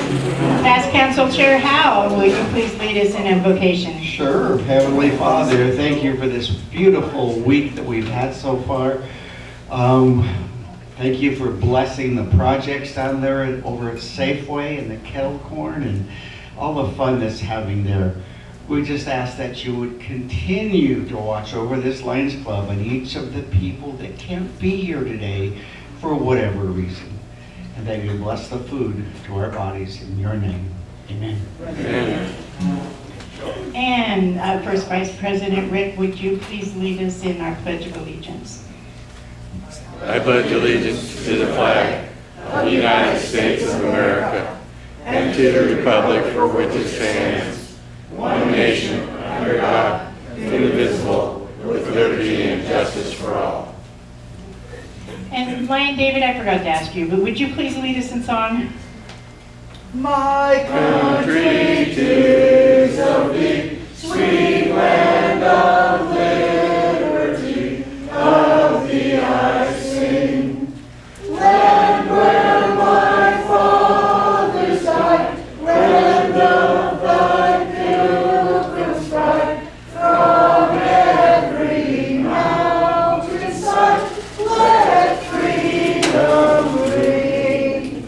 Past Council Chair Howe, will you please lead us in invocation? Sure. Heavenly Father, thank you for this beautiful week that we've had so far. Thank you for blessing the projects down there over at Safeway and the kettle corn and all the fun that's having there. We just ask that you would continue to watch over this Lions Club and each of the people that can't be here today for whatever reason. And that you bless the food to our bodies in your name. Amen. Amen. And First Vice President Rick, would you please lead us in our Pledge of Allegiance? I pledge allegiance to the flag of the United States of America and to the republic for which it stands, one nation, under God, indivisible, with liberty and justice for all. And Lion David, I forgot to ask you, but would you please lead us in song? My country, 'tis of thee, sweet land of liberty, of thee I sing. Land where my fathers died, land of thy pilgrims pride, from every mountain side, let freedom ring.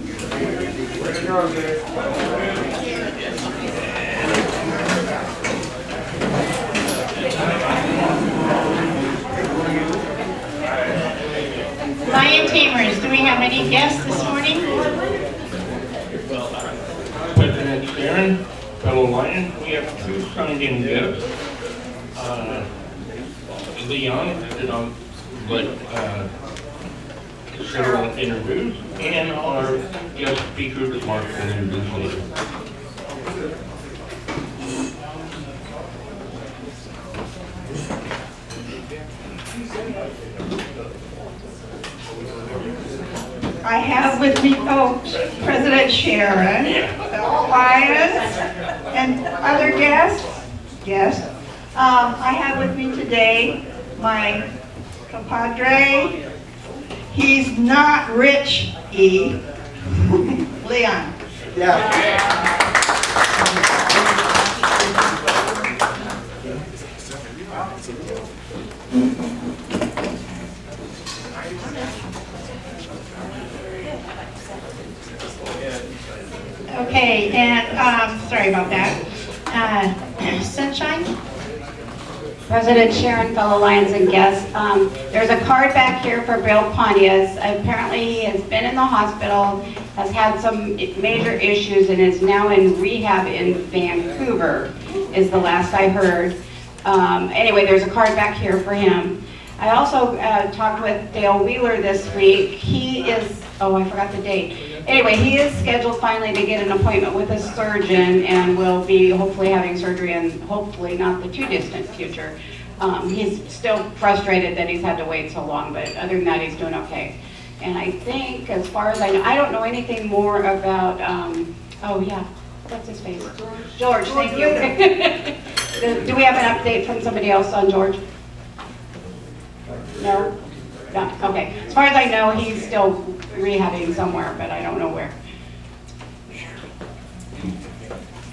Lion Tamers, do we have any guests this morning? President Sharon, fellow Lions, we have two signed-in guests. Leon, that I'll let Cheryl introduce, and our guest speaker that Mark will introduce later. I have with me, President Sharon, fellow Lions, and other guests. Yes. I have with me today my compadre. He's not rich, Leon. Okay, and sorry about that. Sunshine? President Sharon, fellow Lions and guests, there's a card back here for Bill Pontius. Apparently he has been in the hospital, has had some major issues, and is now in rehab in Vancouver, is the last I heard. Anyway, there's a card back here for him. I also talked with Dale Wheeler this week. He is, I forgot the date. Anyway, he is scheduled finally to get an appointment with a surgeon and will be hopefully having surgery in hopefully not the too distant future. He's still frustrated that he's had to wait so long, but other than that, he's doing okay. And I think, as far as I know, I don't know anything more about, what's his face? George, thank you. Do we have an update from somebody else on George? No? No, okay. As far as I know, he's still rehabbing somewhere, but I don't know where.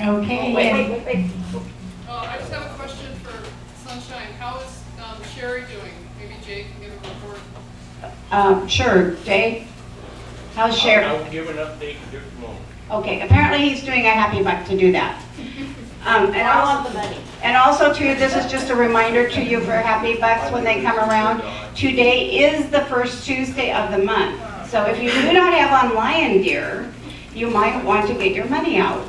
Okay. Wait. I just have a question for Sunshine. How is Sherry doing? Maybe Jay can give a report. Sure, Jay? How's Sherry? I'll give an update in just a moment. Okay, apparently he's doing a happy buck to do that. And also too, this is just a reminder to you for Happy Bucks when they come around. Today is the first Tuesday of the month. So if you do not have on lion gear, you might want to get your money out.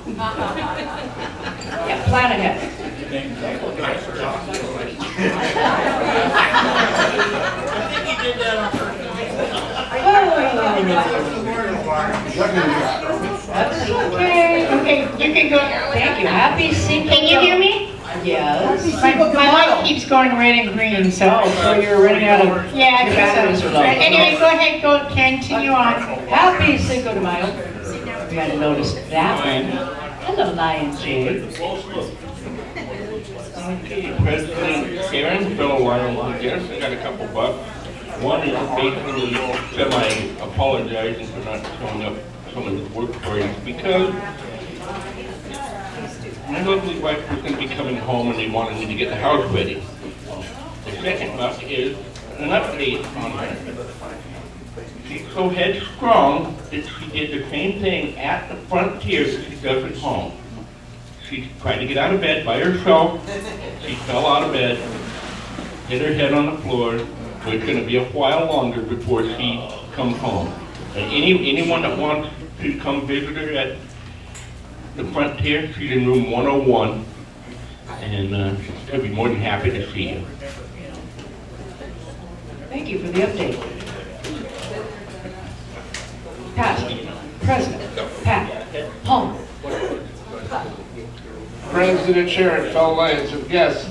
Yeah, plan ahead. Okay, you can go. Thank you. Happy Cinco. Can you hear me? Yes. My light keeps going red and green, so you're running out of yeah, I batteries think or so. something. Anyway, go ahead, continue on. Happy Cinco de Mayo. We hadn't noticed that one. Hello, Lion Jay. Okay, President Sharon, fellow Lions, guests, I got a couple bucks. One is basically semi-apologizing for not showing up someone who's worked for you, because my lovely wife was going to be coming home and they wanted me to get the house ready. The second buck is an update on her. She's so headstrong that she did the same thing at the frontier that she does at home. She tried to get out of bed by herself. She fell out of bed, hit her head on the floor. So it's going to be a while longer before she comes home. And anyone that wants to come visit her at the frontier, she's in room 101, and she'll be more than happy to see you. Thank you for the update. Pat, President, Pat, Paul. President Sharon, fellow Lions and guests.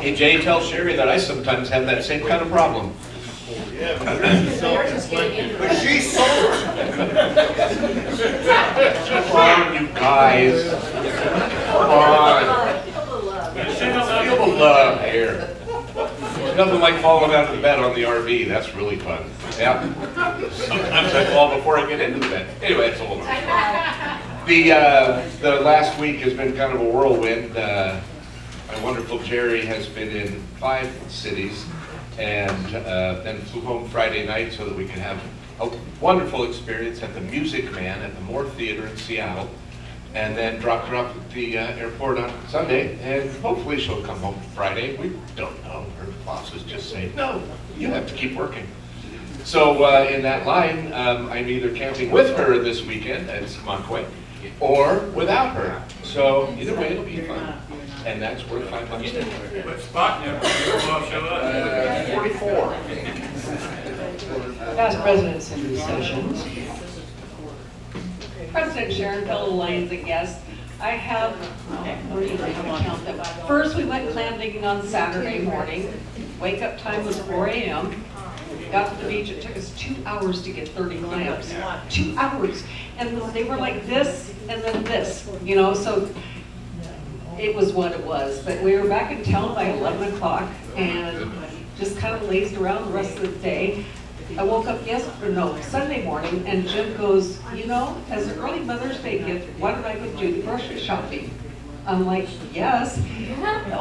Hey Jay, tell Sherry that I sometimes have that same kind of problem. But she's sober. Come on, you guys. Come on. Feel the love here. There's nothing like falling out of the bed on the RV. That's really fun. Yeah. Sometimes I fall before I get into the bed. Anyway, it's a whole other story. The last week has been kind of a whirlwind. My wonderful Jerry has been in 5 cities and then flew home Friday night so that we could have a wonderful experience at the Music Man at the Moore Theater in Seattle, and then dropped her off at the airport on Sunday, and hopefully she'll come home Friday. We don't know. Her bosses just say, no, you have to keep working. So in that line, I'm either camping with her this weekend at Monquay or without her. So either way, it'll be fun. And that's worth $5 ticket. What spot now? 44. Past presidents in these sessions. President Sharon, fellow Lions and guests, I have, where do I count them? First, we went clam digging on Saturday morning. Wake up time was 4 a.m. Got to the beach, it took us 2 hours to get 30 clams. 2 hours. And they were like this and then this, you know, so it was what it was. But we were back in town by 11 o'clock and just kind of lazed around the rest of the day. I woke up Sunday morning, and Jim goes, you know, as an early Mother's Day gift, why don't I go do the grocery shopping? I'm like, yes.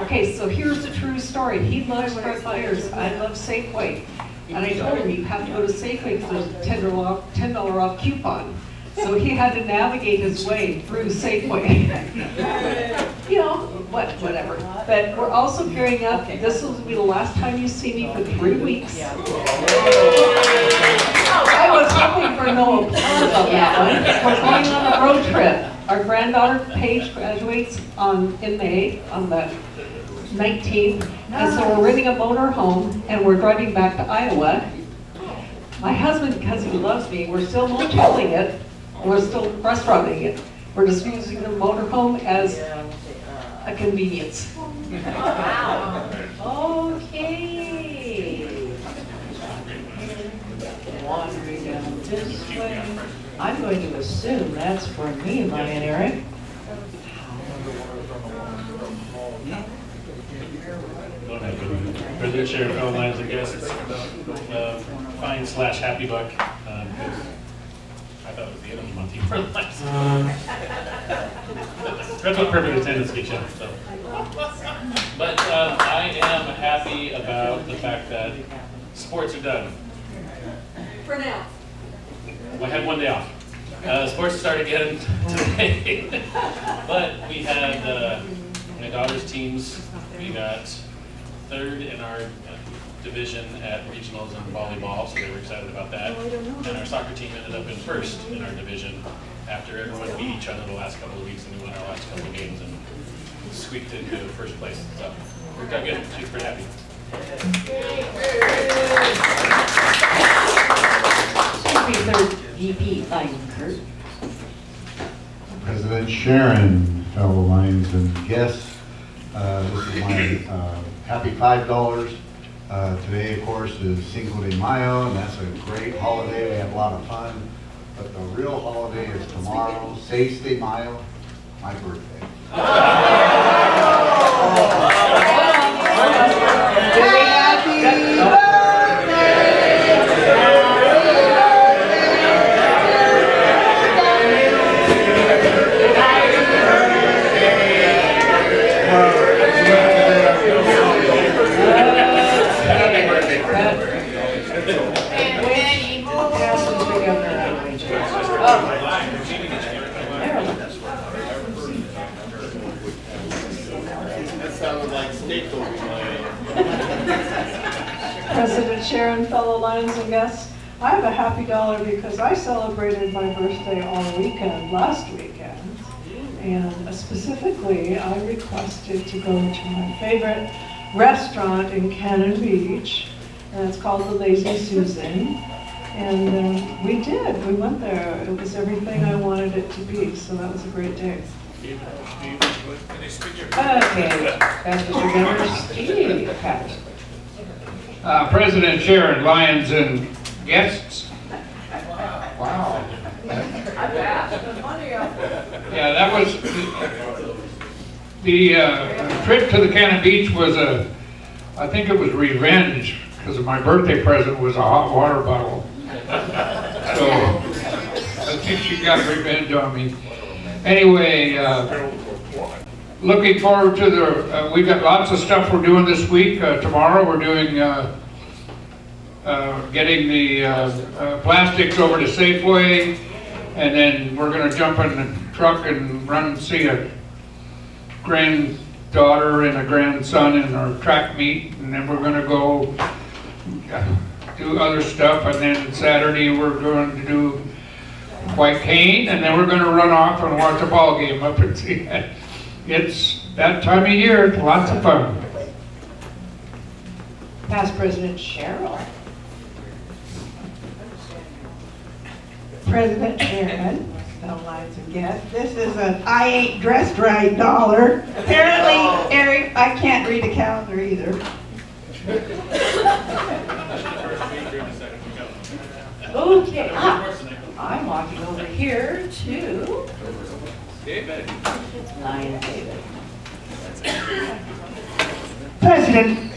Okay, so here's the true story. He loves Fred Meyer's. I love Safeway. And I told him you have to go to Safeway because there's a $10 off coupon. So he had to navigate his way through Safeway. You know, whatever. But we're also gearing up. This will be the last time you see me for 3 weeks. I was hoping for no applause on that one. We're going on a road trip. Our granddaughter Paige graduates in May on the 19th, and so we're renting a motor home and we're driving back to Iowa. My husband, because he loves me, we're still moteling it. We're still restauranting it. We're just using the motor home as a convenience. Wow. Okay. Wandering down this way. I'm going to assume that's for me, Lion Eric. President Sharon, fellow Lions and guests, fine/happy buck. I thought it was the end of the month for the Lions. That's what perfect attendance gets you. So. But I am happy about the fact that sports are done. For now. I had 1 day off. Sports start again today. But we had my daughter's teams. We got 3rd in our division at regionals in volleyball, so they were excited about that. And our soccer team ended up in 1st in our division after everyone beat each other the last couple of weeks, and we won our last couple of games and squeaked into 1st place. So worked out good. She's pretty happy. Should be 3rd VP, Lion Kurt. President Sharon, fellow Lions and guests, this is my happy $5. Today, of course, is Cinco de Mayo, and that's a great holiday. We have a lot of fun. But the real holiday is tomorrow, 6 de Mayo, my birthday. That sounded like steak over President Sharon, fellow Lions and guests, I have a happy dollar because I celebrated my birthday all weekend, last weekend. And specifically, I requested to go to my favorite restaurant in Cannon Beach, and it's called the Lazy Susan. And we did, we went there. It was everything I wanted it to be, so that was a great day. Okay, that's Mr. Governor Steve Patterson. President Sharon, Lions and guests. Wow. Yeah, that was, the trip to the Cannon Beach was I think it was revenge, because my birthday present was a hot water bottle. So, I think she got revenge on me. Anyway, looking forward to we got lots of stuff we're doing this week. Tomorrow we're doing, getting the plastics over to Safeway, and then we're gonna jump in the truck and run and see a granddaughter and a grandson in our track meet, and then we're gonna go do other stuff, and then Saturday we're going to do White Cane, and then we're going to run off and watch a ball game up at the end. It's that time of year, it's lots of fun. Past President Cheryl. President Sharon, fellow Lions and guests, this is an I ain't dressed right dollar. Apparently, Eric, I can't read a calendar either. Okay, I'm walking over here to Lion David. President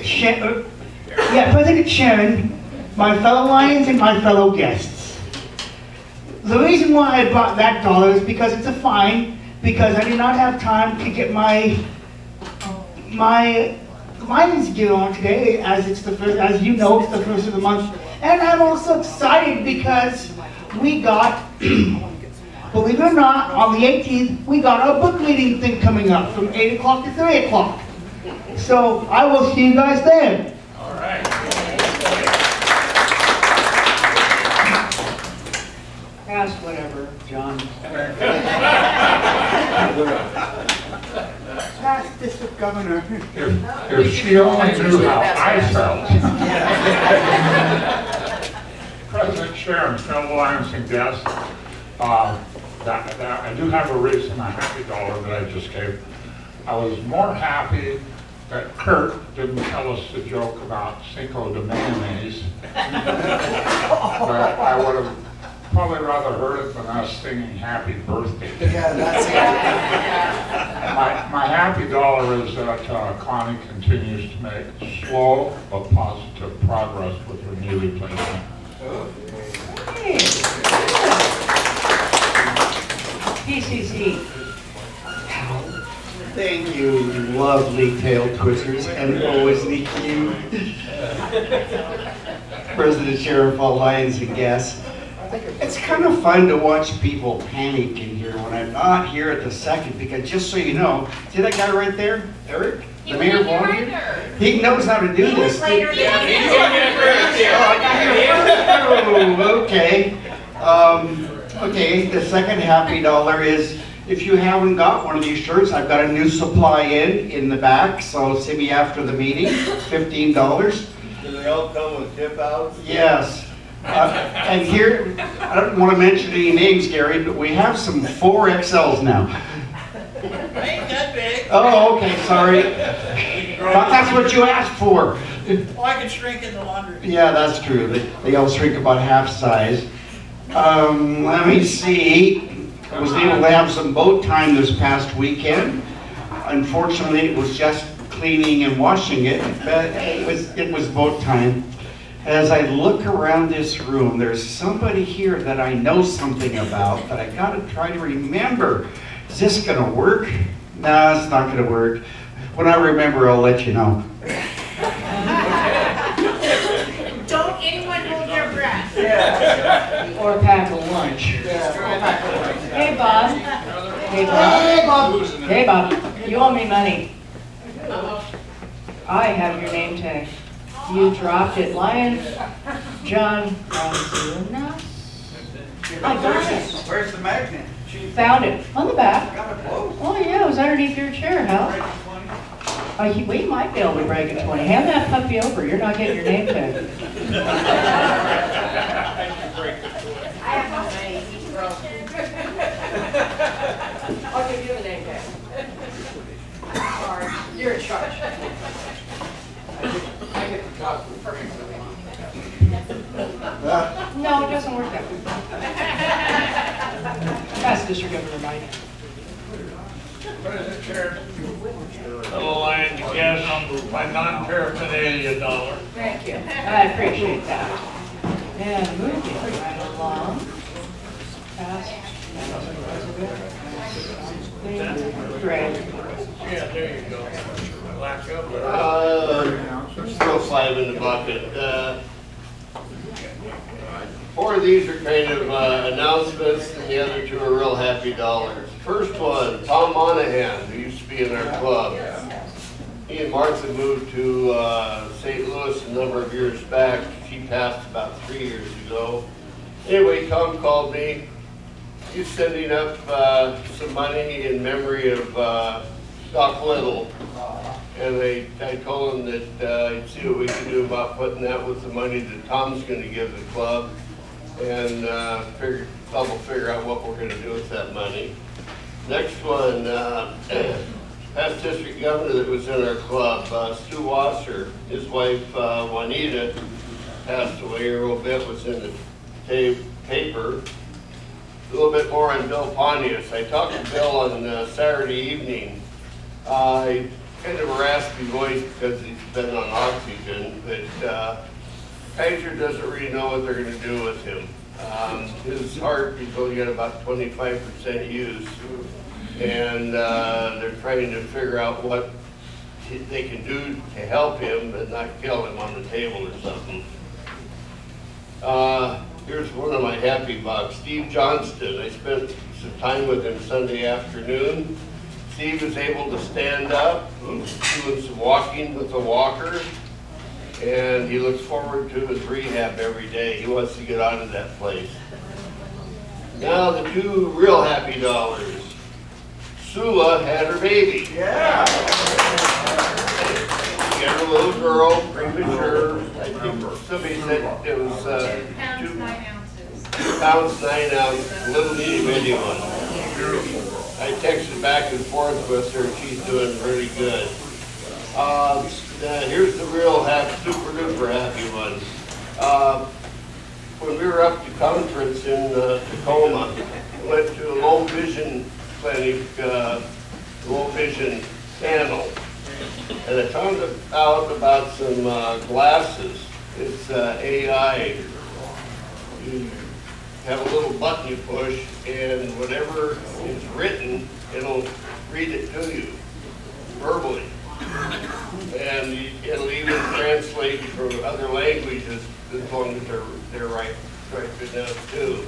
Sharon, my fellow Lions and my fellow guests. The reason why I brought that dollar is because it's a fine, because I did not have time to get my Lions gear on today, as it's the first, as you know, it's the first of the month. And I'm also excited because we got, believe it or not, on the 18th, we got our book reading thing coming up from 8 o'clock to 3 o'clock. So I will see you guys there. All right. Pass whatever, John. That's District Governor. If she only knew how I felt. President Sharon, fellow Lions and guests, I do have a reason, a happy dollar that I just gave. I was more happy that Kurt didn't tell us the joke about Cinco de Mayonnaise. But I would have probably rather heard it than us singing happy birthday. Yeah, that's My happy dollar is that Connie continues to make slow but positive progress with her knee replacement. PCC. Thank you, lovely tail twisters, and always the cute. President Sheriff, all Lions and guests. It's kind of fun to watch people panic in here when I'm not here at the second, because just so you know, see that guy right there, Eric? The mayor of Longview? He knows how to do this. Oh, okay. Okay, the second happy dollar is, if you haven't got one of these shirts, I've got a new supply in the back, so see me after the meeting, $15. Do they all come with tip outs? Yes. And here, I don't want to mention any names, Gary, but we have some 4XLs now. Ain't that big. Oh, okay, sorry. Thought that's what you asked for. Well, I can shrink in the laundry. Yeah, that's true. They all shrink about half size. Let me see. I was able to have some boat time this past weekend. Unfortunately, it was just cleaning and washing it, but it was boat time. As I look around this room, there's somebody here that I know something about that I gotta try to remember. Is this gonna work? No, it's not gonna work. When I remember, I'll let you know. Don't anyone hold their breath. Or pack a lunch. lunch. Hey, Bob. Hey, Bob. Hey, Bob. Hey, Bob. You owe me money. I have your name tag. You dropped it, Lion John Ronzuna. I got it. Where's the magnet? Found it on the back. Oh yeah, it was underneath your chair, Hal. We might be able to break a 20. Hand that puppy over. You're not getting your name tag. I'll give you the name tag. Sorry, you're in charge. I get the job perfectly. No, it doesn't work that way. Pass District Governor Mike. President Chair, fellow Lions and guests, on my non-paraphernalia dollar. Thank you. I appreciate that. And moving right along. Pass. Great. Yeah, there you go. Lack of. Still 5 in the bucket. 4 of these are kind of announcements, and the other 2 are real happy dollars. First one, Tom Monahan, who used to be in our club. He and Martha moved to St. Louis a number of years back. She passed about 3 years ago. Anyway, Tom called me. He's sending up some money in memory of Doc Little. And I told him that I'd see what we can do about putting that with the money that Tom's going to give the club, and we'll figure out what we're going to do with that money. Next one, past district governor that was in our club, Stu Wasser, his wife Juanita passed away a little bit, was in the paper. A little bit more on Bill Pontius. I talked to Bill on Saturday evening. I kind of a raspy voice because he's been on oxygen, but Kaiser doesn't really know what they're going to do with him. His heart, he's only got about 25% use, and they're trying to figure out what they can do to help him and not kill him on the table or something. Here's one of my happy bucks, Steve Johnston. I spent some time with him Sunday afternoon. Steve was able to stand up. He's doing some walking with a walker, and he looks forward to his rehab every day. He wants to get out of that place. Now the 2 real happy dollars. Sula had her baby. Yeah. She got a little girl, premature. I think somebody said it was 2 pounds, 9 ounces. 2 pounds, 9 ounces, little itty bitty one. I texted back and forth with her, and she's doing really good. Here's the real super duper happy one. When we were up to conference in Tacoma, we went to a low vision clinic, low vision panel, and I found out about some glasses. It's AI. You have a little button you push, and whatever is written, it'll read it to you verbally. And it'll even translate from other languages as long as they're right enough too.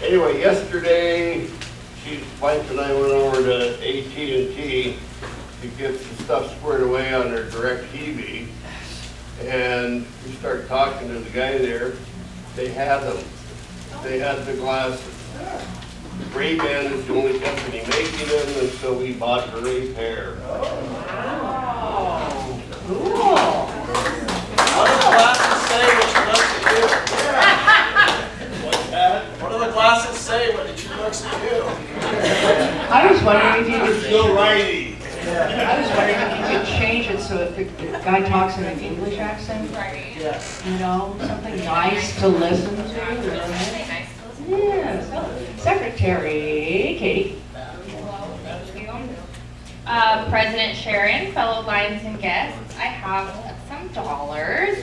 Anyway, yesterday, Mike and I went over to AT&T to get some stuff squared away on their DirecTV, and we started talking to the guy there. They had them. They had the glasses. Ray-Ban is the only company making them, and so we bought her a pair. Cool. What do the glasses say what you like to do? What's that? What do the glasses say what you like to do? I was wondering if you could. Go righty. I was wondering if you could change it so if the guy talks in an English accent. Right. Yeah. You know, something nice to listen to. Yes. Secretary Katie. President Sharon, fellow Lions and guests, I have some dollars.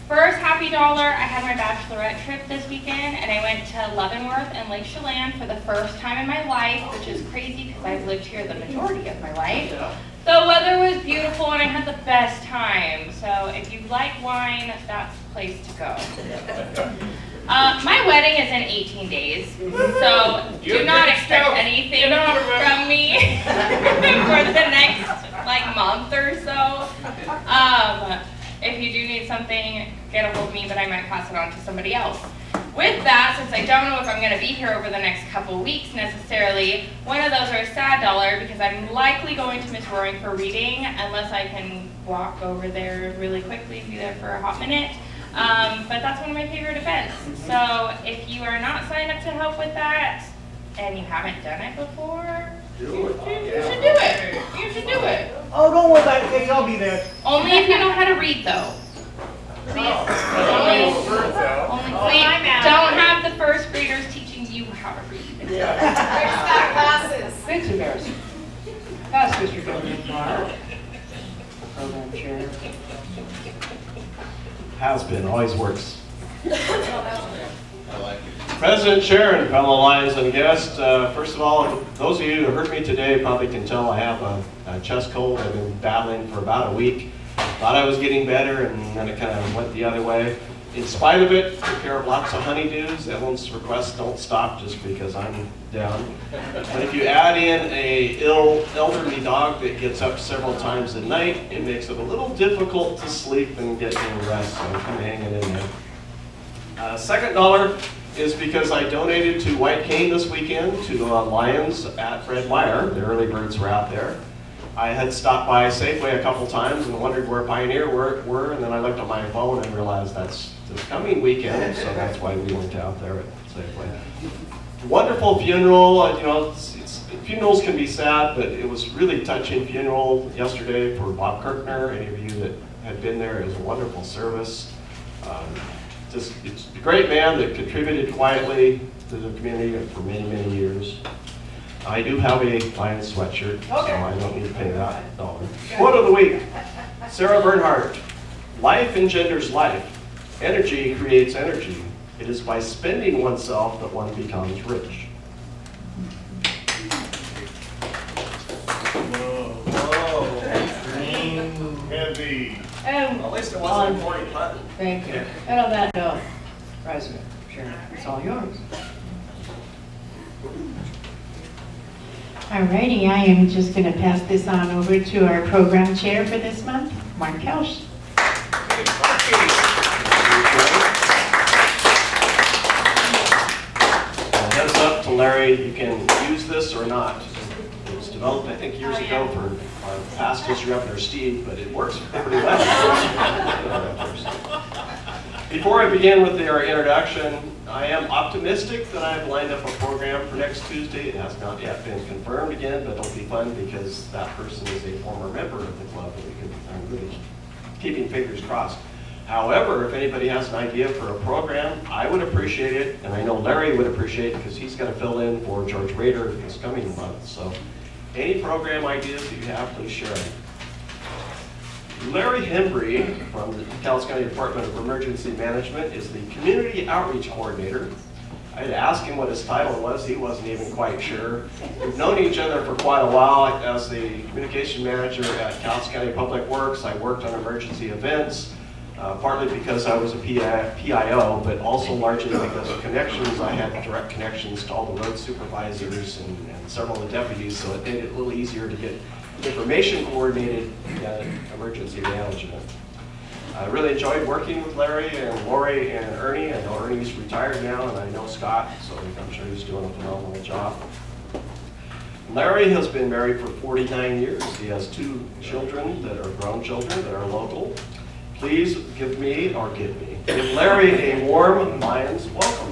First happy dollar, I had my bachelorette trip this weekend, and I went to Leavenworth and Lake Chelan for the first time in my life, which is crazy because I've lived here the majority of my life. The weather was beautiful and I had the best time. So if you like wine, that's the place to go. My wedding is in 18 days, so do not expect anything from me for the next month or so. If you do need something, get a hold of me, but I might pass it on to somebody else. With that, since I don't know if I'm going to be here over the next couple weeks necessarily, one of those are a sad dollar because I'm likely going to miss Roaring for reading unless I can walk over there really quickly, be there for a hot minute. But that's one of my favorite events. So if you are not signed up to help with that and you haven't done it before, you should do it. You should do it. Oh, don't worry about it, I'll be there. Only if you know how to read, though. Please. Please don't have the first graders teaching you how to read. There's got glasses. It's embarrassing. Pass Mr. Gilman, program chair. Has been, always works. President, Chair, and fellow Lions and guests, first of all, those of you who heard me today probably can tell I have a chest cold. I've been battling for about a week. Thought I was getting better, and then it kind of went the other way. In spite of it, took care of lots of honeydews. Everyone's requests don't stop just because I'm down. But if you add in a elderly dog that gets up several times a night, it makes it a little difficult to sleep and get any rest, so I'm kind of hanging in there. Second dollar is because I donated to White Cane this weekend to Lions at Fred Meyer. The early birds were out there. I had stopped by Safeway a couple times and wondered where Pioneer were, and then I looked at my phone and realized that's this coming weekend, so that's why we went out there at Safeway. Wonderful funeral. Funerals can be sad, but it was really touching funeral yesterday for Bob Kirkner. Any of you that had been there, it was a wonderful service. It's a great man that contributed quietly to the community for many, many years. I do have a Lions sweatshirt, so I don't need to pay that dollar. Quote of the week, Sarah Bernhardt. Life engenders life. Energy creates energy. It is by spending oneself that one becomes rich. Whoa. Heavy. And At least it wasn't a 40 putt. Thank you. And on that note, President, Sharon, it's all yours. Alrighty, I am just going to pass this on over to our program chair for this month, Mark Kelsch. Heads up to Larry, you can use this or not. It was developed, I think, years ago for our past history governor, Steve, but it works pretty well. Before I begin with our introduction, I am optimistic that I have lined up a program for next Tuesday. It has not yet been confirmed again, but it'll be fun because that person is a former member of the club, and I'm really keeping fingers crossed. However, if anybody has an idea for a program, I would appreciate it, and I know Larry would appreciate it because he's going to fill in for George Rader this coming month. So any program ideas that you have, please share them. Larry Hembry from the Taos County Department of Emergency Management is the Community Outreach Coordinator. I had asked him what his title was. He wasn't even quite sure. We've known each other for quite a while. As the Communication Manager at Taos County Public Works, I worked on emergency events, partly because I was a PIO, but also largely because of connections. I had direct connections to all the road supervisors and several of the deputies, so it made it a little easier to get information coordinated emergency management. I really enjoyed working with Larry and Lori and Ernie. I know Ernie's retired now, and I know Scott, so I'm sure he's doing a phenomenal job. Larry has been married for 49 years. He has 2 children that are grown children that are local. Please give Larry a warm Lions welcome.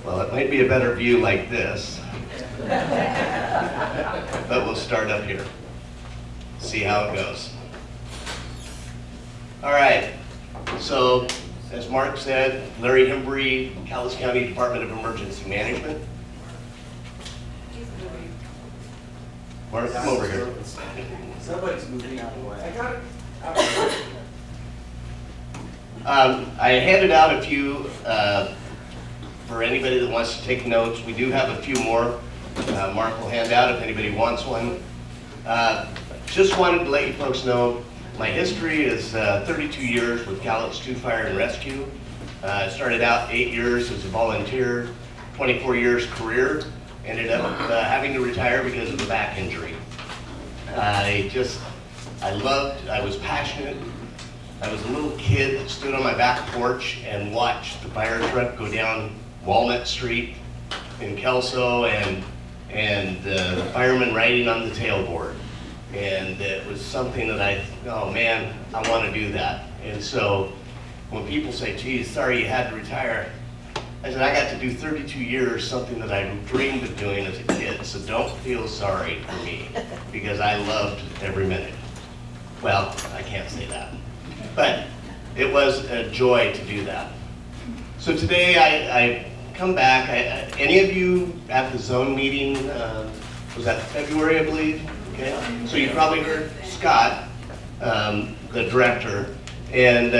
Well, it might be a better view like this, but we'll start up here, see how it goes. All right, so as Mark said, Larry Hembry, Taos County Department of Emergency Management. Mark, come over here. Somebody's moving out of the way. I got it. I handed out a few for anybody that wants to take notes. We do have a few more Mark will hand out if anybody wants one. Just wanted to let you folks know my history is 32 years with Cowlitz 2 Fire and Rescue. I started out 8 years as a volunteer, 24 years career. Ended up having to retire because of a back injury. I was passionate. I was a little kid that stood on my back porch and watched the fire truck go down Walnut Street in Kelso and the fireman riding on the tailboard. And it was something that oh man, I want to do that. And so when people say, geez, sorry you had to retire, I said, I got to do 32 years, something that I dreamed of doing as a kid, so don't feel sorry for me, because I loved every minute. Well, I can't say that, but it was a joy to do that. So today I come back. Any of you at the zone meeting, was that February, I believe? Okay. So you probably heard Scott, the director, and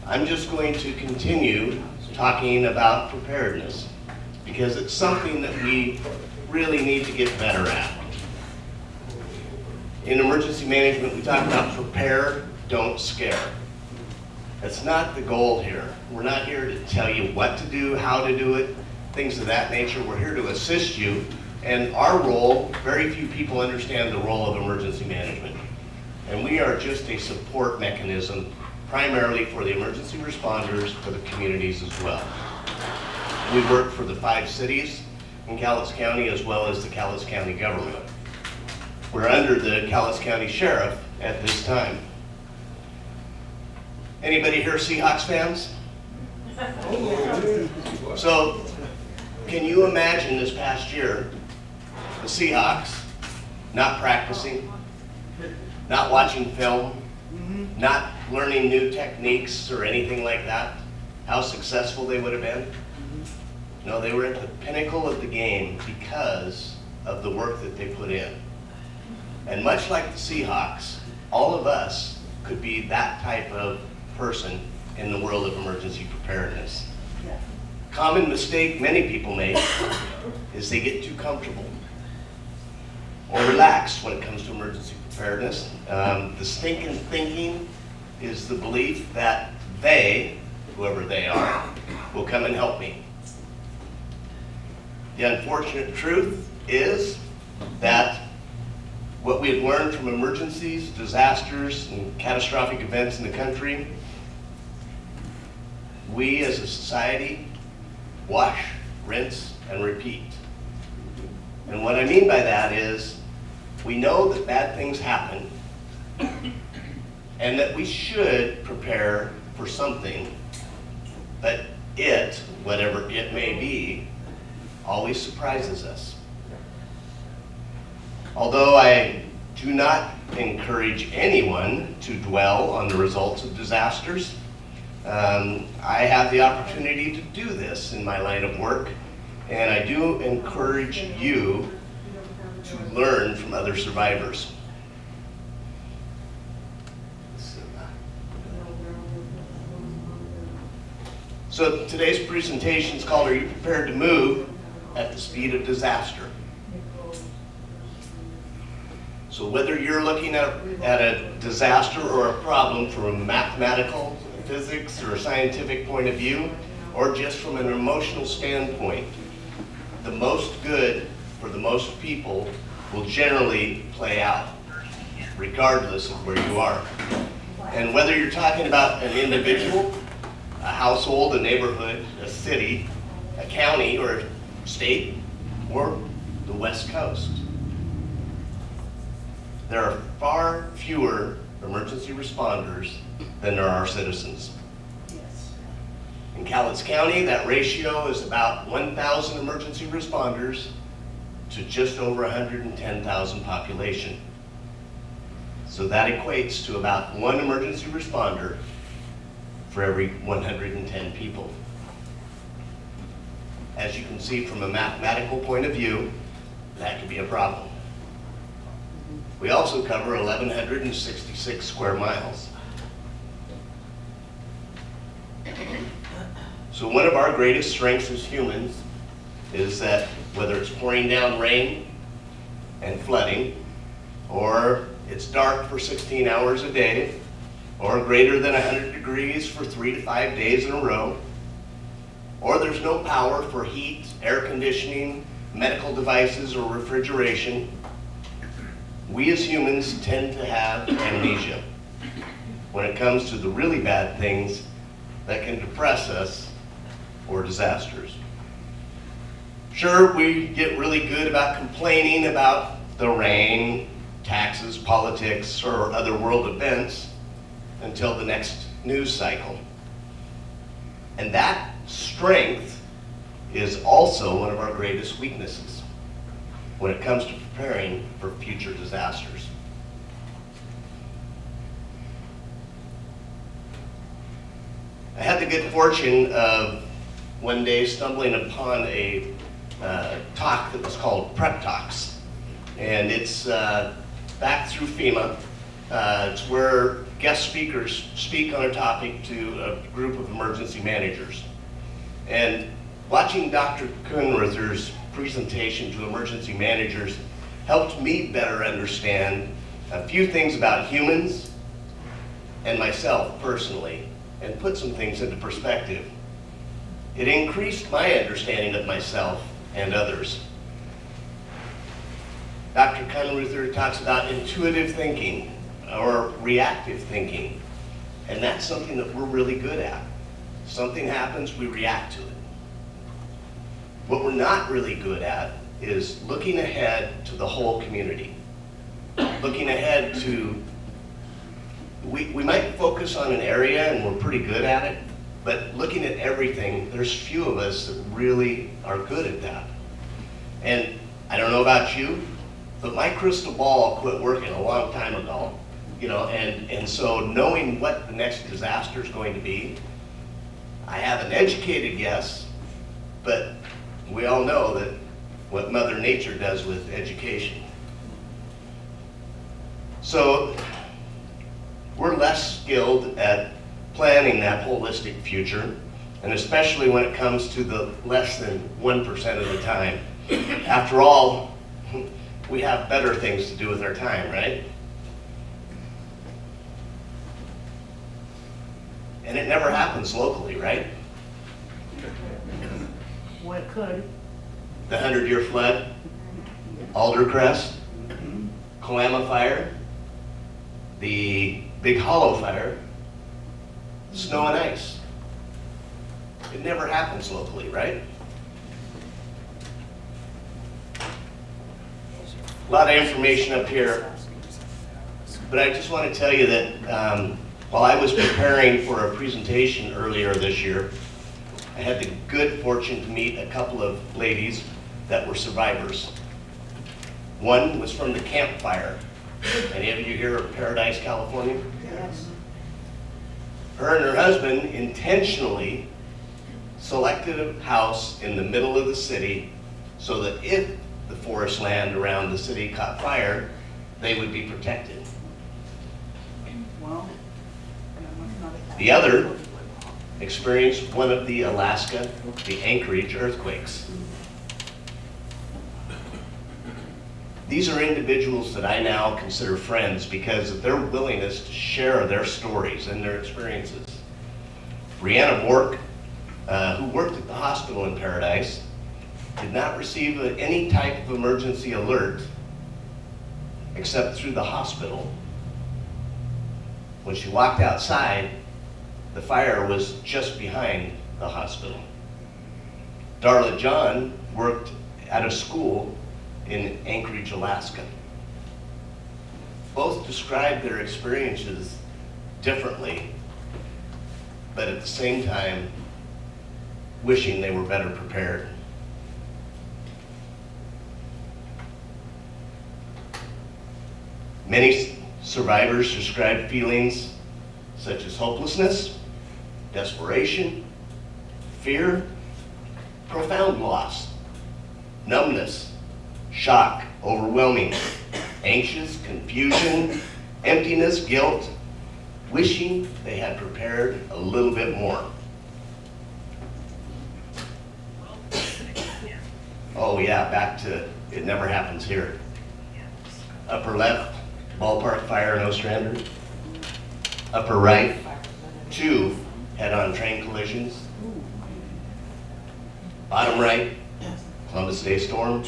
I'm just going to continue talking about preparedness, because it's something that we really need to get better at. In emergency management, we talk about prepare, don't scare. That's not the goal here. We're not here to tell you what to do, how to do it, things of that nature. We're here to assist you. And our role, very few people understand the role of emergency management. And we are just a support mechanism, primarily for the emergency responders, for the communities as well. We work for the 5 cities in Cowlitz County, as well as the Cowlitz County government. We're under the Cowlitz County Sheriff at this time. Anybody here Seahawks fans? So, can you imagine this past year, the Seahawks not practicing, not watching film, not learning new techniques or anything like that? How successful they would have been? No, they were at the pinnacle of the game because of the work that they put in. And much like the Seahawks, all of us could be that type of person in the world of emergency preparedness. Common mistake many people make is they get too comfortable or relaxed when it comes to emergency preparedness. The stinking thinking is the belief that they, whoever they are, will come and help me. The unfortunate truth is that what we have learned from emergencies, disasters, and catastrophic events in the country, we as a society wash, rinse, and repeat. And what I mean by that is we know that bad things happen and that we should prepare for something, but it, whatever it may be, always surprises us. Although I do not encourage anyone to dwell on the results of disasters, I have the opportunity to do this in my line of work, and I do encourage you to learn from other survivors. So today's presentation is called, Are You Prepared to Move at the Speed of Disaster? So whether you're looking at a disaster or a problem from a mathematical, physics, or a scientific point of view, or just from an emotional standpoint, the most good for the most people will generally play out, regardless of where you are. And whether you're talking about an individual, a household, a neighborhood, a city, a county, or a state, or the West Coast, there are far fewer emergency responders than there are citizens. In Cowlitz County, that ratio is about 1,000 emergency responders to just over 110,000 population. So that equates to about 1 emergency responder for every 110 people. As you can see from a mathematical point of view, that could be a problem. We also cover 1,166 square miles. So one of our greatest strengths as humans is that whether it's pouring down rain and flooding, or it's dark for 16 hours a day, or greater than 100 degrees for 3 to 5 days in a row, or there's no power for heat, air conditioning, medical devices, or refrigeration, we as humans tend to have amnesia when it comes to the really bad things that can depress us or disasters. Sure, we get really good about complaining about the rain, taxes, politics, or other world events until the next news cycle. And that strength is also one of our greatest weaknesses when it comes to preparing for future disasters. I had the good fortune of one day stumbling upon a talk that was called Prep Talks. And it's back through FEMA. It's where guest speakers speak on a topic to a group of emergency managers. And watching Dr. Kunruther's presentation to emergency managers helped me better understand a few things about humans and myself personally, and put some things into perspective. It increased my understanding of myself and others. Dr. Kunruther talks about intuitive thinking or reactive thinking, and that's something that we're really good at. Something happens, we react to it. What we're not really good at is looking ahead to the whole community. Looking ahead to, we might focus on an area and we're pretty good at it, but looking at everything, there's few of us that really are good at that. And I don't know about you, but my crystal ball quit working a long time ago. You know, and so knowing what the next disaster is going to be, I have an educated guess, but we all know that what Mother Nature does with education. So we're less skilled at planning that holistic future, and especially when it comes to the less than 1% of the time. After all, we have better things to do with our time, right? And it never happens locally, right? Well, it could. The 100-year flood, Aldercrest, Kalama fire, the Big Hollow fire, snow and ice. It never happens locally, right? A lot of information up here, but I just want to tell you that while I was preparing for a presentation earlier this year, I had the good fortune to meet a couple of ladies that were survivors. One was from the Camp Fire. Any of you here of Paradise, California? Yes. Her and her husband intentionally selected a house in the middle of the city so that if the forest land around the city caught fire, they would be protected. Well, The other experienced one of the Alaska, the Anchorage earthquakes. These are individuals that I now consider friends because of their willingness to share their stories and their experiences. Brianna Bork, who worked at the hospital in Paradise, did not receive any type of emergency alert except through the hospital. When she walked outside, the fire was just behind the hospital. Darla John worked at a school in Anchorage, Alaska. Both described their experiences differently, but at the same time, wishing they were better prepared. Many survivors described feelings such as hopelessness, desperation, fear, profound loss, numbness, shock, overwhelming, anxious, confusion, emptiness, guilt, wishing they had prepared a little bit more. Oh yeah, back to it never happens here. Upper left, ballpark fire, no strander. Upper right, 2 head-on train collisions. Bottom right, Columbus Day storm.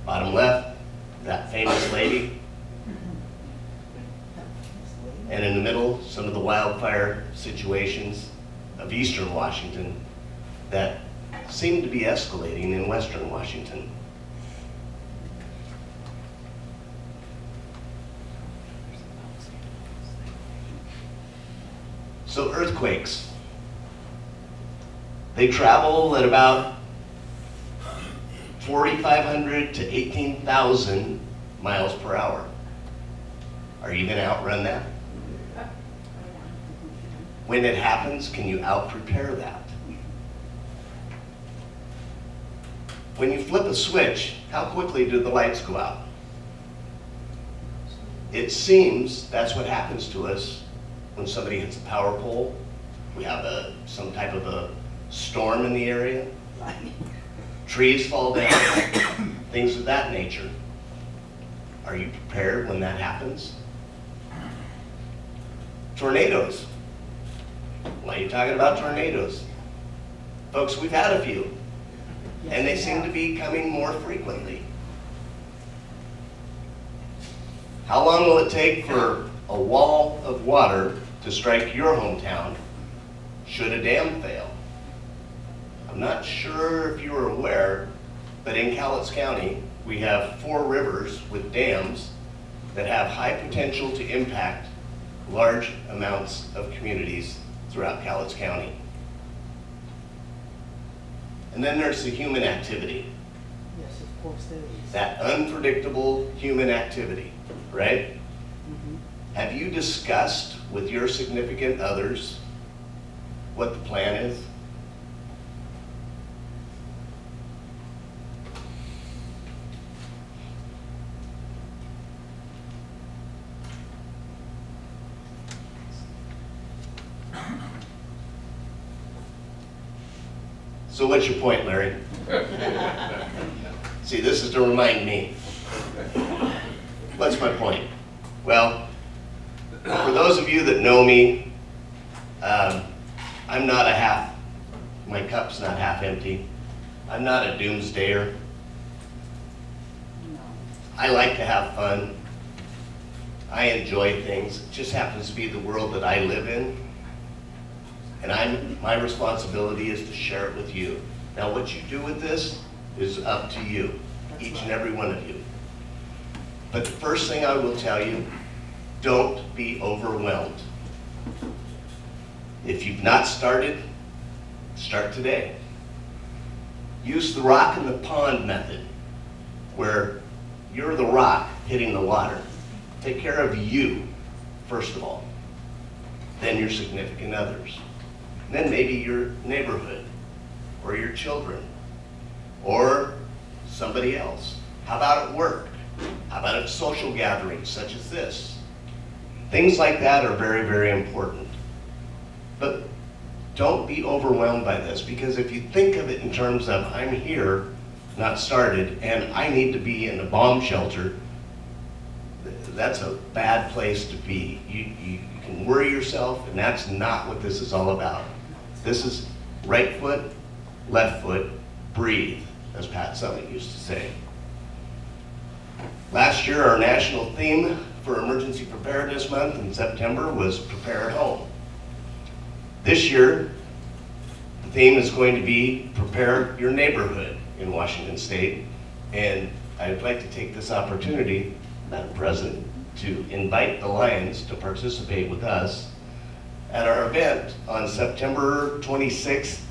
Bottom left, that famous lady. And in the middle, some of the wildfire situations of eastern Washington that seem to be escalating in western Washington. So earthquakes, they travel at about 4,500 to 18,000 miles per hour. Are you gonna outrun that? When it happens, can you out-prepare that? When you flip a switch, how quickly do the lights go out? It seems that's what happens to us when somebody hits a power pole. We have some type of a storm in the area. Trees fall down, things of that nature. Are you prepared when that happens? Tornadoes. Why are you talking about tornadoes? Folks, we've had a few, and they seem to be coming more frequently. How long will it take for a wall of water to strike your hometown should a dam fail? I'm not sure if you are aware, but in Cowlitz County, we have 4 rivers with dams that have high potential to impact large amounts of communities throughout Cowlitz County. And then there's the human activity. Yes, of course there is. That unpredictable human activity, right? Have you discussed with your significant others what the plan is? So what's your point, Larry? See, this is to remind me. What's my point? Well, for those of you that know me, I'm not my cup's not half empty. I'm not a doomsdayer. I like to have fun. I enjoy things. It just happens to be the world that I live in. And my responsibility is to share it with you. Now what you do with this is up to you, each and every one of you. But the first thing I will tell you, don't be overwhelmed. If you've not started, start today. Use the rock in the pond method, where you're the rock hitting the water. Take care of you, first of all, then your significant others. Then maybe your neighborhood, or your children, or somebody else. How about at work? How about at social gatherings such as this? Things like that are very, very important. But don't be overwhelmed by this, because if you think of it in terms of I'm here, not started, and I need to be in a bomb shelter, that's a bad place to be. You can worry yourself, and that's not what this is all about. This is right foot, left foot, breathe, as Pat Summit used to say. Last year, our national theme for Emergency Preparedness Month in September was Prepare at Home. This year, the theme is going to be Prepare Your Neighborhood in Washington State. And I'd like to take this opportunity, Madam President, to invite the Lions to participate with us at our event on September 26th,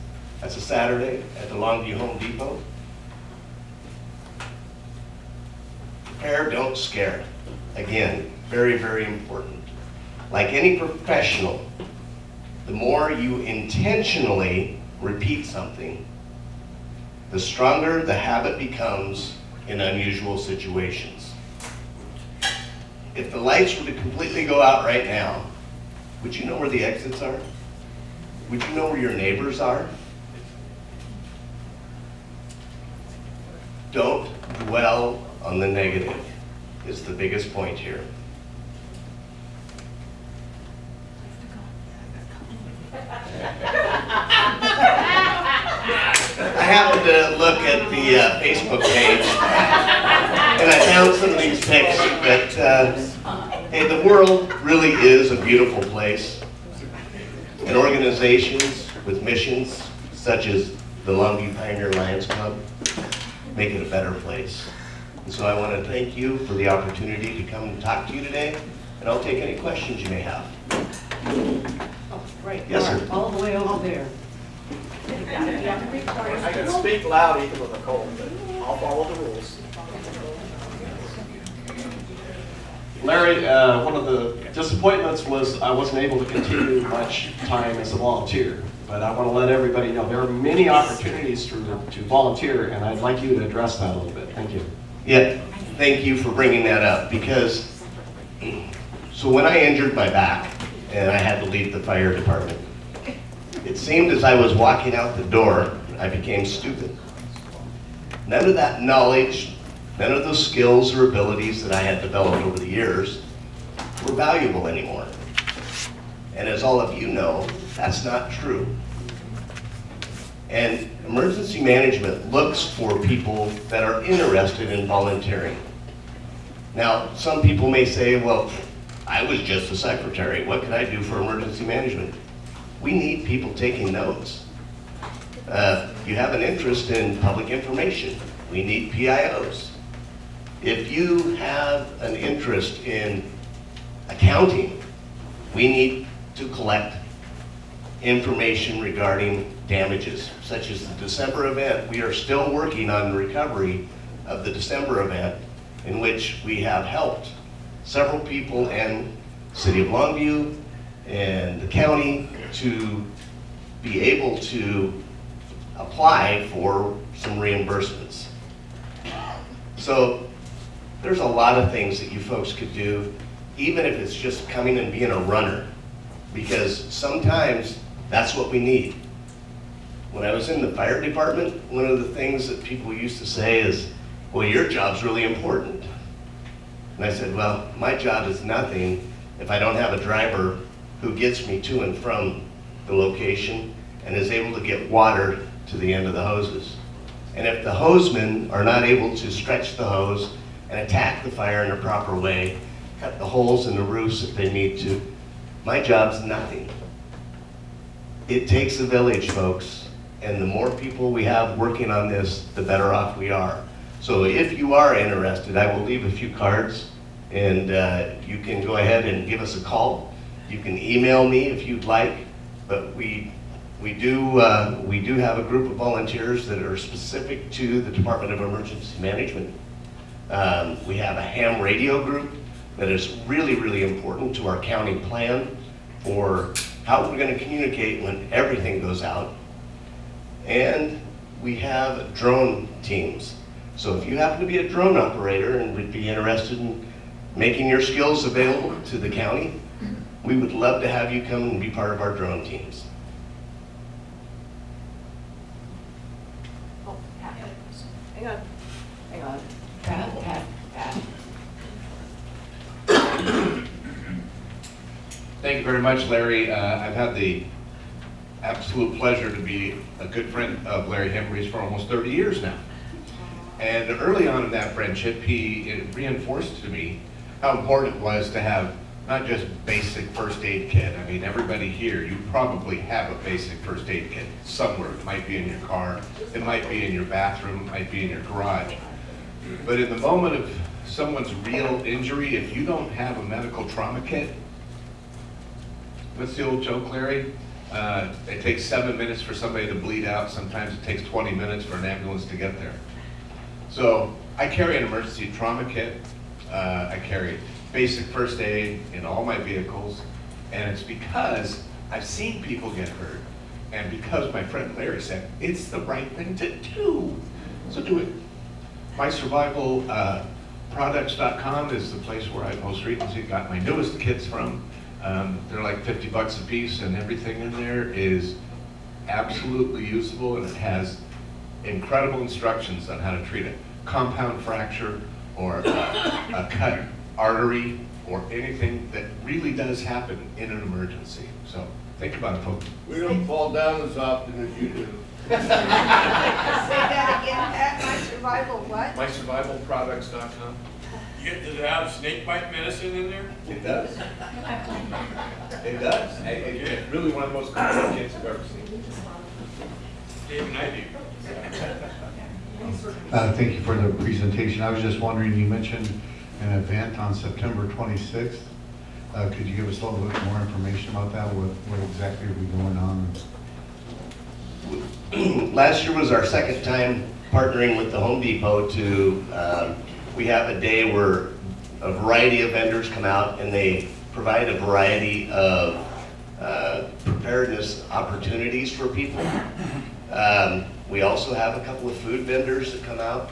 that's a Saturday, at the Longview Home Depot. Prepare, don't scare. Again, very, very important. Like any professional, the more you intentionally repeat something, the stronger the habit becomes in unusual situations. If the lights were to completely go out right now, would you know where the exits are? Would you know where your neighbors are? don't dwell on the negative. Is the biggest point here. I happened to look at the Facebook page, and I found some of these pics, but hey, the world really is a beautiful place. And organizations with missions, such as the Longview Pioneer Lions Club, make it a better place. And so I want to thank you for the opportunity to come and talk to you today, and I'll take any questions you may have. Right, Yes, sir. all the way over there. I can speak loud even with a cold, but I'll follow the rules. Larry, one of the disappointments was I wasn't able to continue much time as a volunteer. But I want to let everybody know there are many opportunities to volunteer, and I'd like you to address that a little bit. Thank you. Yeah, thank you for bringing that up, because so when I injured my back and I had to leave the fire department, it seemed as I was walking out the door, I became stupid. None of that knowledge, none of those skills or abilities that I had developed over the years were valuable anymore. And as all of you know, that's not true. And emergency management looks for people that are interested in volunteering. Now, some people may say, well, I was just a secretary. What can I do for emergency management? We need people taking notes. You have an interest in public information. We need PIOs. If you have an interest in accounting, we need to collect information regarding damages, such as the December event. We are still working on the recovery of the December event, in which we have helped several people in City of Longview and the county to be able to apply for some reimbursements. So there's a lot of things that you folks could do, even if it's just coming and being a runner, because sometimes that's what we need. When I was in the fire department, one of the things that people used to say is, well, your job's really important. And I said, well, my job is nothing if I don't have a driver who gets me to and from the location and is able to get water to the end of the hoses. And if the hosmen are not able to stretch the hose and attack the fire in a proper way, cut the holes in the roofs if they need to, my job's nothing. It takes a village, folks, and the more people we have working on this, the better off we are. So if you are interested, I will leave a few cards, and you can go ahead and give us a call. You can email me if you'd like, but we do have a group of volunteers that are specific to the Department of Emergency Management. We have a ham radio group that is really, really important to our county plan for how we're going to communicate when everything goes out. And we have drone teams. So if you happen to be a drone operator and would be interested in making your skills available to the county, we would love to have you come and be part of our drone teams. Oh, Pat. Hang on. Hang on. Pat. Thank you very much, Larry. I've had the absolute pleasure to be a good friend of Larry Hembry's for almost 30 years now. And early on in that friendship, he reinforced to me how important it was to have not just basic first aid kit. I mean, everybody here, you probably have a basic first aid kit somewhere. It might be in your car, it might be in your bathroom, it might be in your garage. But in the moment of someone's real injury, if you don't have a medical trauma kit, what's the old joke, Larry? It takes 7 minutes for somebody to bleed out. Sometimes it takes 20 minutes for an ambulance to get there. So I carry an emergency trauma kit. I carry basic first aid in all my vehicles. And it's because I've seen people get hurt. And because my friend Larry said, it's the right thing to do. So do it. MySurvivalProducts.com is the place where I most recently got my newest kits from. They're like $50 a piece, and everything in there is absolutely usable, and it has incredible instructions on how to treat it. compound fracture or a cut artery or anything that really does happen in an emergency. So think about it, folks. We don't fall down as often as you do. Say that again, Pat, my survival what? MySurvivalProducts.com. Does it have snake bite medicine in there? It does. It does. It's really one of the most common kits I've ever seen. Dave and I do. Thank you for the presentation. I was just wondering, you mentioned an event on September 26th. Could you give us a little bit more information about that? What exactly will be going on? Last year was our second time partnering with the Home Depot to, we have a day where a variety of vendors come out and they provide a variety of preparedness opportunities for people. We also have a couple of food vendors that come out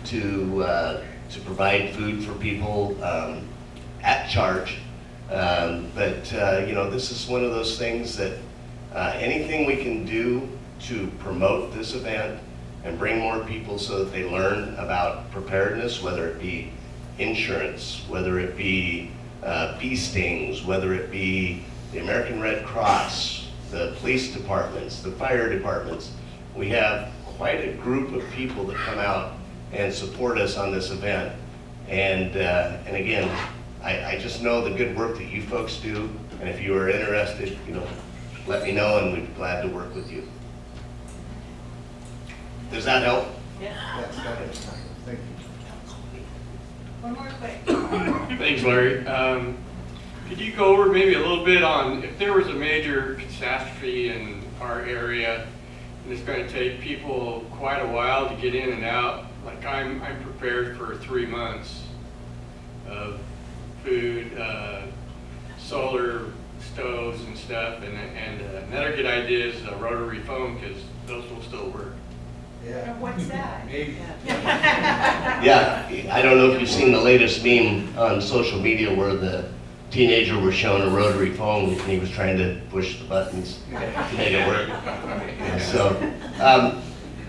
to provide food for people at charge. You know, this is one of those things that anything we can do to promote this event and bring more people so that they learn about preparedness, whether it be insurance, whether it be bee stings, whether it be the American Red Cross, the police departments, the fire departments. We have quite a group of people that come out and support us on this event. And again, I just know the good work that you folks do, and if you are interested, you know, let me know and we'd be glad to work with you. Does that help? Yeah. Thank you. One more quick. Thanks, Larry. Could you go over maybe a little bit on if there was a major catastrophe in our area and it's going to take people quite a while to get in and out? Like I'm prepared for 3 months of food, solar stoves and stuff, and another good idea is a rotary phone because those will still work. Yeah. What's that? Maybe. Yeah, I don't know if you've seen the latest meme on social media where the teenager was shown a rotary phone and he was trying to push the buttons to make it work. So,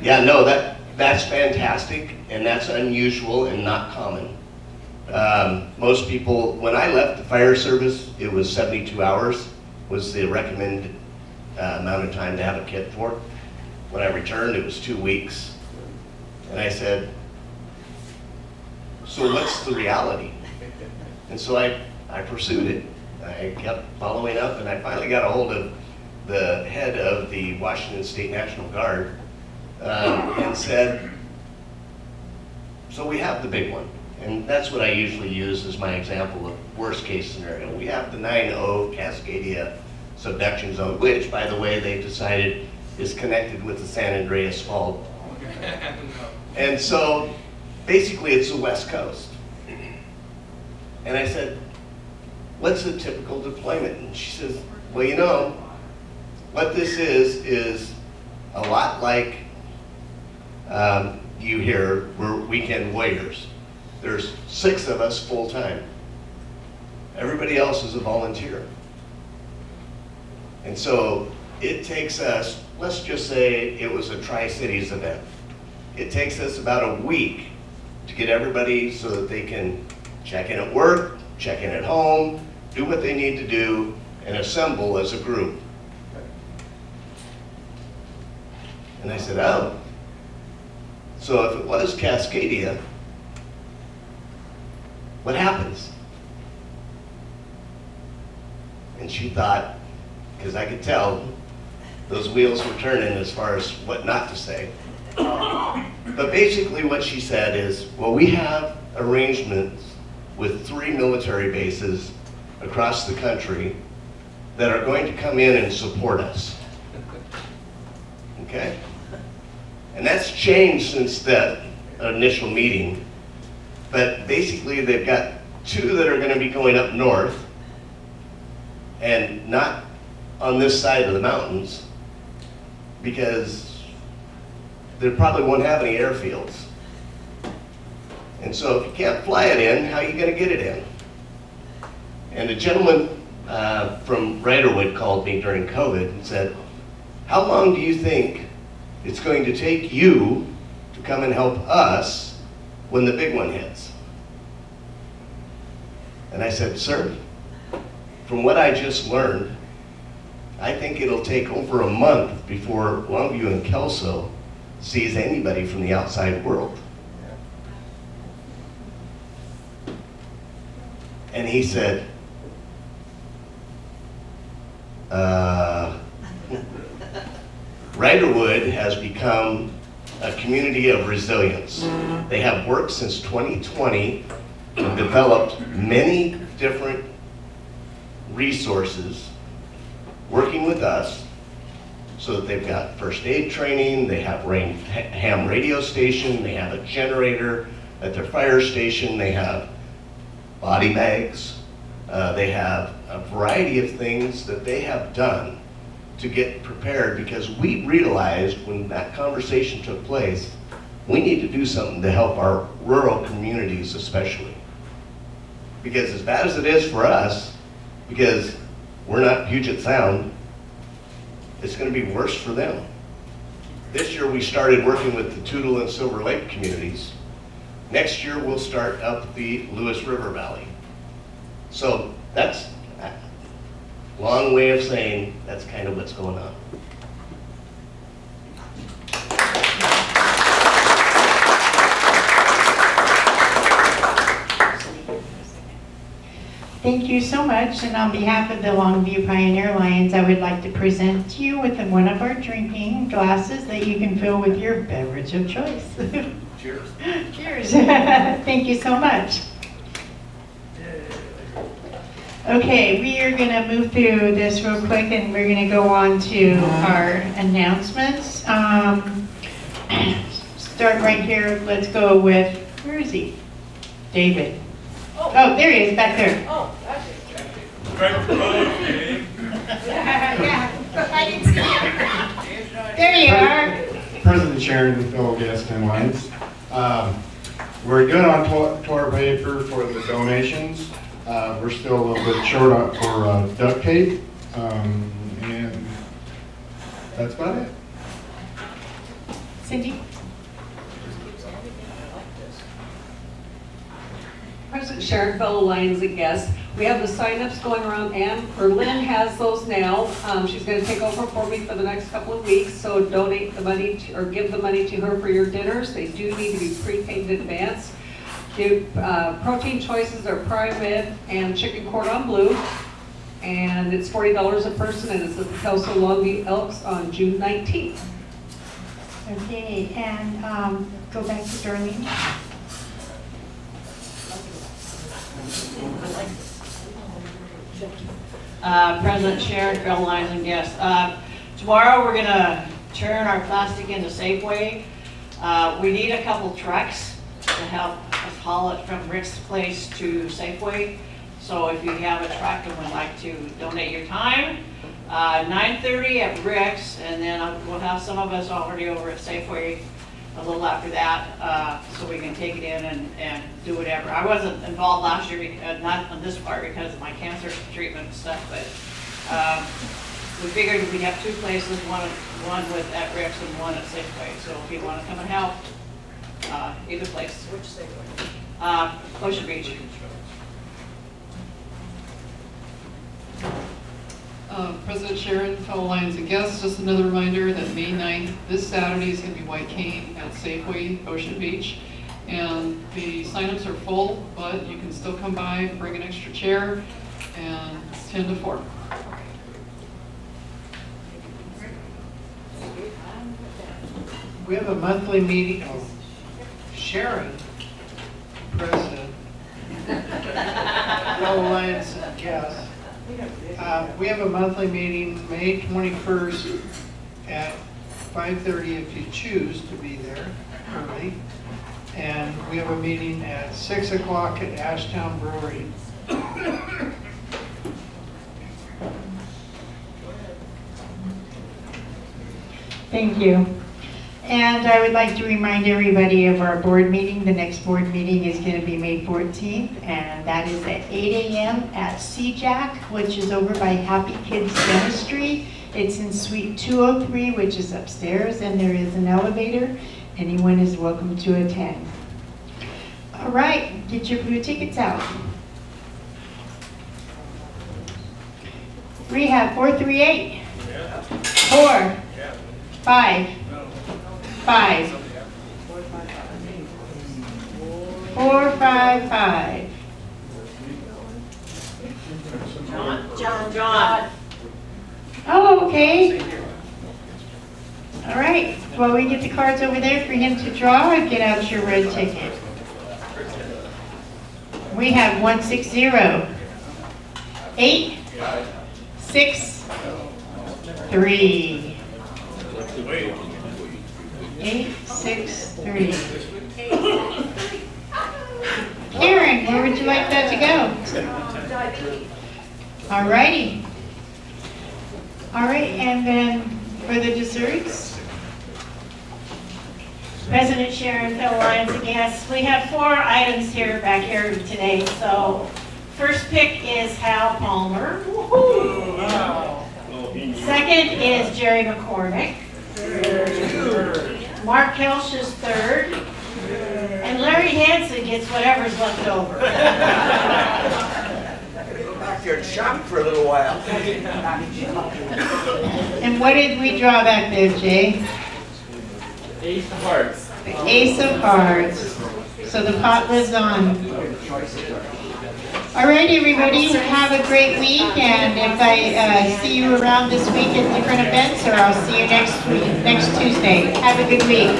yeah, no, that's fantastic and that's unusual and not common. Most people, when I left the fire service, it was 72 hours was the recommended amount of time to have a kit for. When I returned, it was 2 weeks. And I said, so what's the reality? And so I pursued it. I kept following up and I finally got a hold of the head of the Washington State National Guard and said, so we have the big one. And that's what I usually use as my example of worst case scenario. We have the 9-0 Cascadia subduction zone, which, by the way, they've decided is connected with the San Andreas Fault. And so, basically, it's the West Coast. And I said, what's a typical deployment? And she says, well, you know, what this is a lot like you hear, we're weekend warriors. There's 6 of us full-time. Everybody else is a volunteer. And so it takes us, let's just say it was a Tri-Cities event. It takes us about a week to get everybody so that they can check in at work, check in at home, do what they need to do, and assemble as a group. And I said, oh. So if it was Cascadia, what happens? And she thought, because I could tell those wheels were turning as far as what not to say. But basically what she said is, well, we have arrangements with 3 military bases across the country that are going to come in and support us. Okay? And that's changed since that initial meeting. But basically they've got 2 that are going to be going up north and not on this side of the mountains because they probably won't have any airfields. And so if you can't fly it in, how are you going to get it in? And a gentleman from Riderwood called me during COVID and said, how long do you think it's going to take you to come and help us when the big one hits. And I said, sir, from what I just learned, I think it'll take over a month before Longview and Kelso sees anybody from the outside world. And he said, Riderwood has become a community of resilience. They have worked since 2020 and developed many different resources working with us, so that they've got first aid training, they have ham radio station, they have a generator at their fire station, they have body bags, they have a variety of things that they have done to get prepared, because we realized when that conversation took place, we need to do something to help our rural communities especially. Because as bad as it is for us, because we're not Puget Sound, it's going to be worse for them. This year we started working with the Toutle and Silver Lake communities. Next year we'll start up the Lewis River Valley. So that's a long way of saying that's kind of what's going on. Thank you so much, and on behalf of the Longview Pioneer Lions, I would like to present you with one of our drinking glasses that you can fill with your beverage of choice. Cheers. Cheers. Thank you so much. Okay, we are going to move through this real quick, and we're going to go on to our announcements. Start right here. Let's go with, where is he? David. Oh, there he is, back there. Oh, that's it. Yeah, I didn't see you. There you are. President Sharon and fellow guests and Lions. We're good on toilet paper for the donations. We're still a little bit short for duct tape. And that's about it. Cindy? President Sharon, fellow Lions and guests, we have the sign-ups going around. Lynn has those now. She's going to take over for me for the next couple of weeks, so donate the money or give the money to her for your dinners. They do need to be prepaid in advance. The protein choices are prime rib and chicken cordon bleu, and it's $40 a person, and it's at the Kelso Longview Elks on June 19th. Okay, and go back to Darlene. President Sharon, fellow Lions and guests. Tomorrow we're going to turn our plastic into Safeway. We need a couple trucks to help us haul it from Rick's place to Safeway. So if you have a truck and would like to donate your time, 9:30 at Rick's, and then we'll have some of us already over at Safeway a little after that, so we can take it in and do whatever. I wasn't involved last year, not on this part because of my cancer treatment and stuff, but we figured we'd have two places, one with at Rick's and one at Safeway. So if you want to come and help, either place. Which Safeway? Ocean Beach. President Sharon, fellow Lions and guests, just another reminder that May 9th, this Saturday, is going to be White Cane at Safeway, Ocean Beach. And the signups are full, but you can still come by, bring an extra chair, and it's 10 to 4. We have a monthly meeting, Sharon, President, fellow Lions and guests. We have a monthly meeting, May 21st at 5:30 if you choose to be there early. And we have a meeting at 6 o'clock at Ashtown Brewery. Thank you. And I would like to remind everybody of our board meeting. The next board meeting is going to be May 14th, and that is at 8 a.m. at CJAC, which is over by Happy Kids Dentistry. It's in Suite 203, which is upstairs, and there is an elevator. Anyone is welcome to attend. All right, get your blue tickets out. Rehab 438. 4. 5. 5. 455. John. Oh, okay. All right, well, we get the cards over there for him to draw and get out your red ticket. We have 160. 8. 6. 3. 8, 6, 3. Karen, where would you like that to go? All righty. All right, and then for the desserts? President Sharon, fellow Lions and guests, we have 4 items here back here today. So first pick is Hal Palmer. Second is Jerry McCormick. Mark Kelsch is third. And Larry Hansen gets whatever's left over. Back here and shop for a little while. And what did we draw back there, Jay? Ace of Hearts. The Ace of Hearts. So the pot lives on. All right, everybody, have a great week, and if I see you around this week at different events, or I'll see you next Tuesday. Have a good week.